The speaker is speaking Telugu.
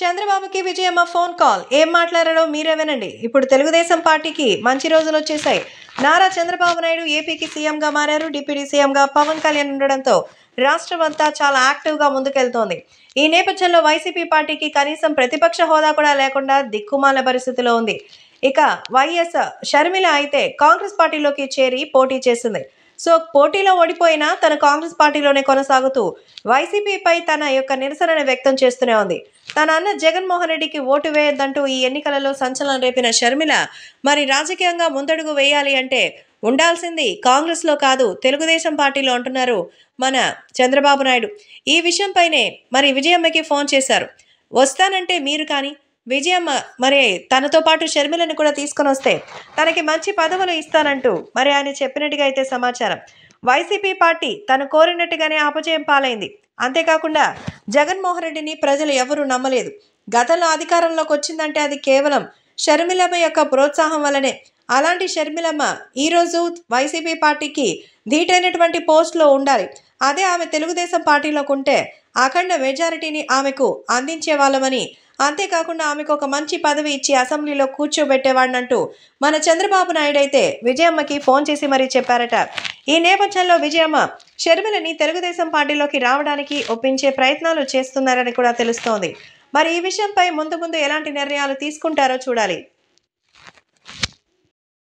చంద్రబాబుకి విజయమ్మ ఫోన్ కాల్ ఏం మాట్లాడారో మీరే వినండి. ఇప్పుడు తెలుగుదేశం పార్టీకి మంచి రోజులు వచ్చేసాయి. నారా చంద్రబాబు నాయుడు ఏపీకి సీఎంగా మారారు. డిప్యూటీ సీఎంగా పవన్ కళ్యాణ్ ఉండడంతో రాష్ట్రం అంతా చాలా యాక్టివ్గా ముందుకెళ్తోంది. ఈ నేపథ్యంలో వైసీపీ పార్టీకి కనీసం ప్రతిపక్ష హోదా కూడా లేకుండా దిక్కుమాల పరిస్థితిలో ఉంది. ఇక వైఎస్ షర్మిల అయితే కాంగ్రెస్ పార్టీలోకి చేరి పోటీ చేసింది. సో పోటీలో ఓడిపోయినా తన కాంగ్రెస్ పార్టీలోనే కొనసాగుతూ వైసీపీపై తన యొక్క నిరసనను వ్యక్తం చేస్తూనే ఉంది. తన అన్న జగన్మోహన్ రెడ్డికి ఓటు వేయొద్దంటూ ఈ ఎన్నికలలో సంచలనం రేపిన షర్మిల మరి రాజకీయంగా ముందడుగు వేయాలి అంటే ఉండాల్సింది కాంగ్రెస్లో కాదు తెలుగుదేశం పార్టీలో అంటున్నారు మన చంద్రబాబు నాయుడు. ఈ విషయంపైనే మరి విజయమ్మకి ఫోన్ చేశారు. వస్తానంటే మీరు కానీ విజయమ్మ మరి తనతో పాటు షర్మిలను కూడా తీసుకొని వస్తే తనకి మంచి పదవులు ఇస్తానంటూ మరి ఆయన చెప్పినట్టుగా అయితే సమాచారం. వైసీపీ పార్టీ తను కోరినట్టుగానే అపజయం పాలైంది. అంతేకాకుండా జగన్మోహన్ రెడ్డిని ప్రజలు ఎవరూ నమ్మలేదు. గతంలో అధికారంలోకి వచ్చిందంటే అది కేవలం షర్మిలమ్మ యొక్క ప్రోత్సాహం వల్లనే. అలాంటి షర్మిలమ్మ ఈరోజు వైసీపీ పార్టీకి ధీటైనటువంటి పోస్టులో ఉండాలి. అదే ఆమె తెలుగుదేశం పార్టీలోకి ఉంటే అఖండ మెజారిటీని ఆమెకు అందించే వాళ్ళమని, అంతేకాకుండా ఆమెకు ఒక మంచి పదవి ఇచ్చి అసెంబ్లీలో కూర్చోబెట్టేవాడినంటూ మన చంద్రబాబు నాయుడు అయితే విజయమ్మకి ఫోన్ చేసి మరీ చెప్పారట. ఈ నేపథ్యంలో విజయమ్మ షర్మిలని తెలుగుదేశం పార్టీలోకి రావడానికి ఒప్పించే ప్రయత్నాలు చేస్తున్నారని కూడా తెలుస్తోంది. మరి ఈ విషయంపై ముందు ముందు ఎలాంటి నిర్ణయాలు తీసుకుంటారో చూడాలి.